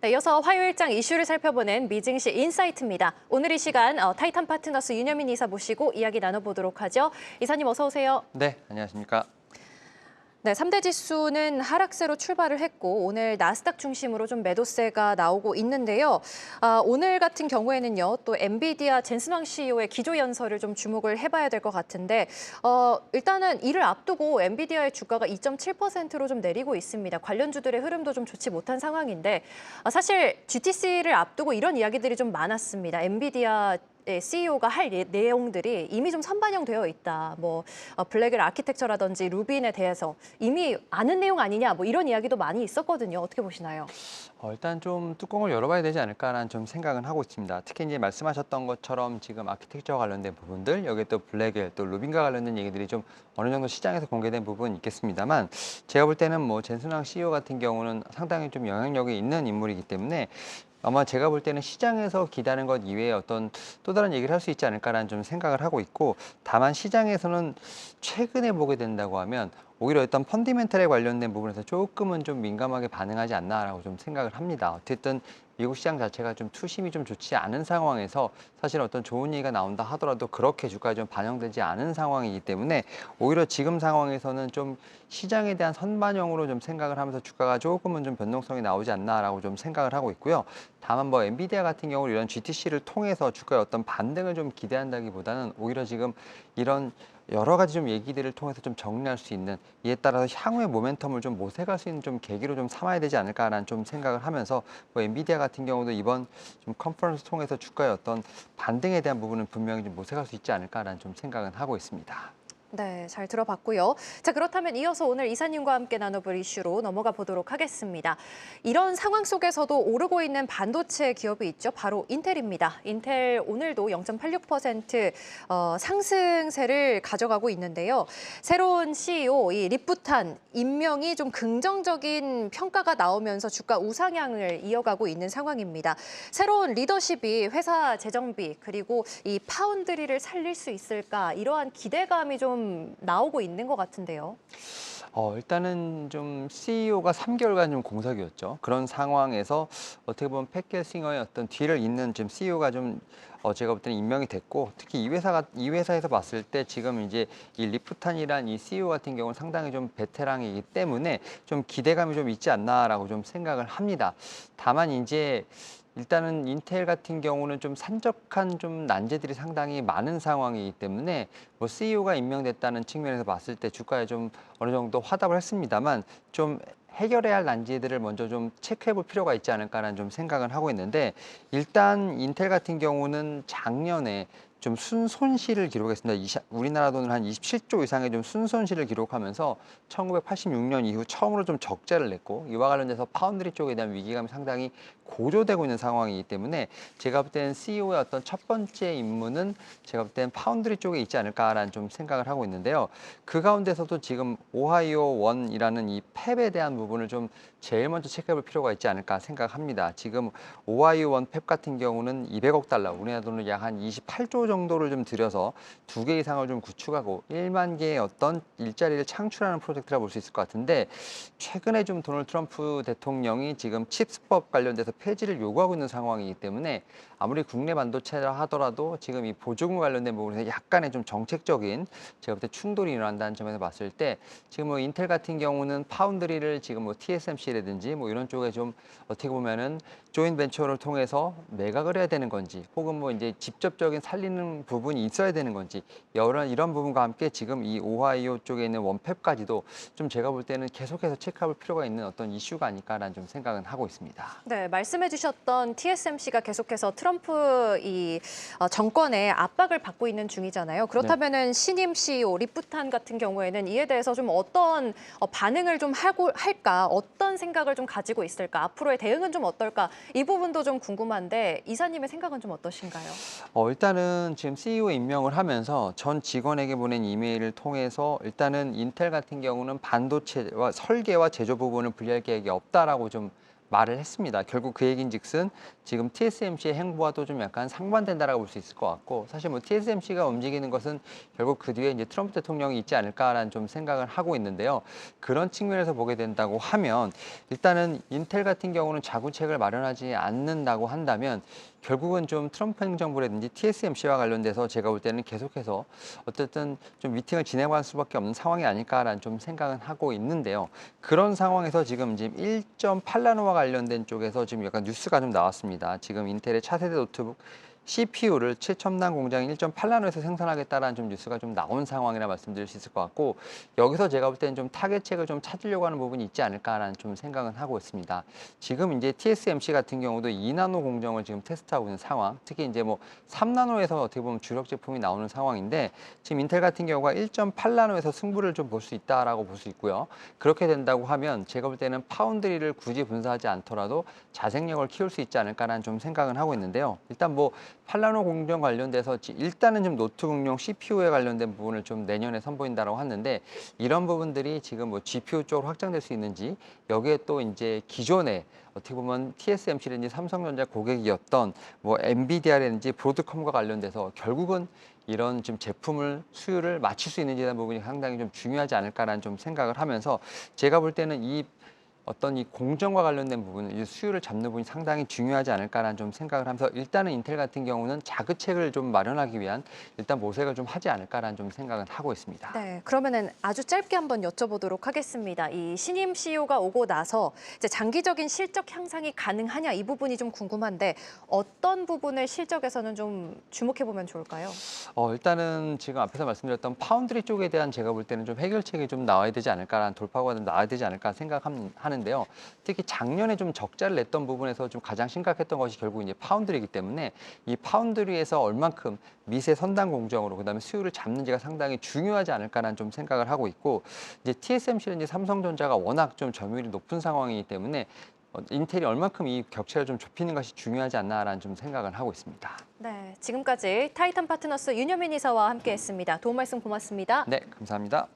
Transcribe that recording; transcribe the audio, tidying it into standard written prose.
네, 이어서 화요일장 이슈를 살펴보는 미증시 인사이트입니다. 오늘 이 시간 타이탄 파트너스 윤여민 이사 모시고 이야기 나눠보도록 하죠. 이사님 어서 오세요. 네, 안녕하십니까. 네, 3대 지수는 하락세로 출발을 했고 오늘 나스닥 중심으로 좀 매도세가 나오고 있는데요. 오늘 같은 경우에는요. 또 엔비디아 젠슨 황 CEO의 기조연설을 좀 주목을 해봐야 될 것 같은데 일단은 이를 앞두고 엔비디아의 주가가 2.7%로 좀 내리고 있습니다. 관련주들의 흐름도 좀 좋지 못한 상황인데 사실 GTC를 앞두고 이런 이야기들이 좀 많았습니다. 엔비디아 CEO가 할 내용들이 이미 좀 선반영되어 있다. 블랙엘 아키텍처라든지 루빈에 대해서 이미 아는 내용 아니냐. 이런 이야기도 많이 있었거든요. 어떻게 보시나요? 일단 좀 뚜껑을 열어봐야 되지 않을까라는 좀 생각은 하고 있습니다. 특히 이제 말씀하셨던 것처럼 지금 아키텍처와 관련된 부분들, 여기에 또 블랙엘, 또 루빈과 관련된 얘기들이 좀 어느 정도 시장에서 공개된 부분이 있겠습니다만, 제가 볼 때는 젠슨 황 CEO 같은 경우는 상당히 좀 영향력이 있는 인물이기 때문에 아마 제가 볼 때는 시장에서 기다리는 것 이외에 어떤 또 다른 얘기를 할 수 있지 않을까라는 좀 생각을 하고 있고, 다만 시장에서는 최근에 보게 된다고 하면 오히려 어떤 펀디멘털에 관련된 부분에서 조금은 좀 민감하게 반응하지 않나라고 좀 생각을 합니다. 어쨌든 미국 시장 자체가 좀 투심이 좀 좋지 않은 상황에서 사실 어떤 좋은 얘기가 나온다 하더라도 그렇게 주가에 좀 반영되지 않은 상황이기 때문에 오히려 지금 상황에서는 좀 시장에 대한 선반영으로 좀 생각을 하면서 주가가 조금은 좀 변동성이 나오지 않나라고 좀 생각을 하고 있고요. 다만 엔비디아 같은 경우 이런 GTC를 통해서 주가의 어떤 반등을 좀 기대한다기보다는 오히려 지금 이런 여러 가지 좀 얘기들을 통해서 좀 정리할 수 있는, 이에 따라서 향후의 모멘텀을 좀 모색할 수 있는 좀 계기로 좀 삼아야 되지 않을까라는 좀 생각을 하면서 엔비디아 같은 경우도 이번 좀 컨퍼런스 통해서 주가의 어떤 반등에 대한 부분은 분명히 좀 모색할 수 있지 않을까라는 좀 생각은 하고 있습니다. 네, 잘 들어봤고요. 자, 그렇다면 이어서 오늘 이사님과 함께 나눠볼 이슈로 넘어가 보도록 하겠습니다. 이런 상황 속에서도 오르고 있는 반도체 기업이 있죠. 바로 인텔입니다. 인텔 오늘도 0.86% 상승세를 가져가고 있는데요. 새로운 CEO 이 립부탄 임명이 좀 긍정적인 평가가 나오면서 주가 우상향을 이어가고 있는 상황입니다. 새로운 리더십이 회사 재정비 그리고 이 파운드리를 살릴 수 있을까 이러한 기대감이 좀 나오고 있는 것 같은데요. 일단은 좀 CEO가 3개월간 좀 공석이었죠. 그런 상황에서 어떻게 보면 팻 gel싱어의 어떤 뒤를 잇는 지금 CEO가 좀 제가 볼 때는 임명이 됐고, 특히 이 회사에서 봤을 때 지금 이제 이 리프탄이란 이 CEO 같은 경우는 상당히 좀 베테랑이기 때문에 좀 기대감이 좀 있지 않나라고 좀 생각을 합니다. 다만 이제 일단은 인텔 같은 경우는 좀 산적한 좀 난제들이 상당히 많은 상황이기 때문에 CEO가 임명됐다는 측면에서 봤을 때 주가에 좀 어느 정도 화답을 했습니다만, 좀 해결해야 할 난제들을 먼저 좀 체크해 볼 필요가 있지 않을까라는 좀 생각은 하고 있는데, 일단 인텔 같은 경우는 작년에 좀 순손실을 기록했습니다. 우리나라 돈으로 한 27조 이상의 좀 순손실을 기록하면서 1986년 이후 처음으로 좀 적자를 냈고, 이와 관련돼서 파운드리 쪽에 대한 위기감이 상당히 고조되고 있는 상황이기 때문에 제가 볼 때는 CEO의 어떤 첫 번째 임무는 제가 볼 때는 파운드리 쪽에 있지 않을까라는 좀 생각을 하고 있는데요. 그 가운데서도 지금 오하이오 원이라는 이 팹에 대한 부분을 좀 제일 먼저 체크해 볼 필요가 있지 않을까 생각합니다. 지금 오하이오 원 팹 같은 경우는 200억 달러, 우리나라 돈으로 약 한 28조 정도를 좀 들여서 2개 이상을 좀 구축하고 1만 개의 어떤 일자리를 창출하는 프로젝트라 볼 수 있을 것 같은데, 최근에 좀 도널드 트럼프 대통령이 지금 칩스법 관련돼서 폐지를 요구하고 있는 상황이기 때문에 아무리 국내 반도체라 하더라도 지금 이 보조금 관련된 부분에서 약간의 좀 정책적인 제가 볼 때 충돌이 일어난다는 점에서 봤을 때, 지금 인텔 같은 경우는 파운드리를 지금 TSMC라든지 이런 쪽에 좀 어떻게 보면은 조인 벤처를 통해서 매각을 해야 되는 건지, 혹은 이제 직접적인 살리는 부분이 있어야 되는 건지, 이런 부분과 함께 지금 이 오하이오 쪽에 있는 원팹까지도 좀 제가 볼 때는 계속해서 체크해볼 필요가 있는 어떤 이슈가 아닐까라는 좀 생각은 하고 있습니다. 네, 말씀해주셨던 TSMC가 계속해서 트럼프 정권의 압박을 받고 있는 중이잖아요. 그렇다면은 신임 CEO 립부탄 같은 경우에는 이에 대해서 좀 어떤 반응을 좀 할까, 어떤 생각을 좀 가지고 있을까, 앞으로의 대응은 좀 어떨까, 이 부분도 좀 궁금한데 이사님의 생각은 좀 어떠신가요? 일단은 지금 CEO 임명을 하면서 전 직원에게 보낸 이메일을 통해서 일단은 인텔 같은 경우는 반도체와 설계와 제조 부분을 분리할 계획이 없다라고 좀 말을 했습니다. 결국 그 얘기인즉슨 지금 TSMC의 행보와도 좀 약간 상반된다라고 볼 수 있을 것 같고, 사실 뭐 TSMC가 움직이는 것은 결국 그 뒤에 이제 트럼프 대통령이 있지 않을까라는 좀 생각을 하고 있는데요. 그런 측면에서 보게 된다고 하면 일단은 인텔 같은 경우는 자구책을 마련하지 않는다고 한다면 결국은 좀 트럼프 행정부라든지 TSMC와 관련돼서 제가 볼 때는 계속해서 어쨌든 좀 미팅을 진행할 수밖에 없는 상황이 아닐까라는 좀 생각은 하고 있는데요. 그런 상황에서 지금 1.8나노와 관련된 쪽에서 지금 약간 뉴스가 좀 나왔습니다. 지금 인텔의 차세대 노트북 CPU를 최첨단 공장 1.8나노에서 생산하겠다라는 좀 뉴스가 좀 나온 상황이라 말씀드릴 수 있을 것 같고, 여기서 제가 볼 때는 좀 타겟책을 좀 찾으려고 하는 부분이 있지 않을까라는 좀 생각은 하고 있습니다. 지금 이제 TSMC 같은 경우도 2나노 공정을 지금 테스트하고 있는 상황, 특히 이제 뭐 3나노에서 어떻게 보면 주력 제품이 나오는 상황인데, 지금 인텔 같은 경우가 1.8나노에서 승부를 좀 볼 수 있다라고 볼 수 있고요. 그렇게 된다고 하면 제가 볼 때는 파운드리를 굳이 분사하지 않더라도 자생력을 키울 수 있지 않을까라는 좀 생각은 하고 있는데요. 일단 뭐 8나노 공정 관련돼서 일단은 좀 노트북용 CPU에 관련된 부분을 좀 내년에 선보인다라고 하는데, 이런 부분들이 지금 뭐 GPU 쪽으로 확장될 수 있는지, 여기에 또 이제 기존에 어떻게 보면 TSMC라든지 삼성전자 고객이었던 뭐 엔비디아라든지 브로드컴과 관련돼서 결국은 이런 지금 제품을 수요를 맞출 수 있는지에 대한 부분이 상당히 좀 중요하지 않을까라는 좀 생각을 하면서, 제가 볼 때는 이 어떤 이 공정과 관련된 부분, 이 수요를 잡는 부분이 상당히 중요하지 않을까라는 좀 생각을 하면서, 일단은 인텔 같은 경우는 자구책을 좀 마련하기 위한 일단 모색을 좀 하지 않을까라는 좀 생각은 하고 있습니다. 네, 그러면은 아주 짧게 한번 여쭤보도록 하겠습니다. 이 신임 CEO가 오고 나서 이제 장기적인 실적 향상이 가능하냐 이 부분이 좀 궁금한데 어떤 부분을 실적에서는 좀 주목해 보면 좋을까요? 일단은 지금 앞에서 말씀드렸던 파운드리 쪽에 대한 제가 볼 때는 좀 해결책이 좀 나와야 되지 않을까라는, 돌파구가 좀 나와야 되지 않을까 생각하는데요. 특히 작년에 좀 적자를 냈던 부분에서 좀 가장 심각했던 것이 결국 이제 파운드리이기 때문에, 이 파운드리에서 얼만큼 미세 선단 공정으로 그다음에 수요를 잡는지가 상당히 중요하지 않을까라는 좀 생각을 하고 있고, 이제 TSMC는 이제 삼성전자가 워낙 좀 점유율이 높은 상황이기 때문에 인텔이 얼만큼 이 격차를 좀 좁히는 것이 중요하지 않나라는 좀 생각을 하고 있습니다. 네, 지금까지 타이탄 파트너스 윤여민 이사와 함께했습니다. 도움 말씀 고맙습니다. 네, 감사합니다.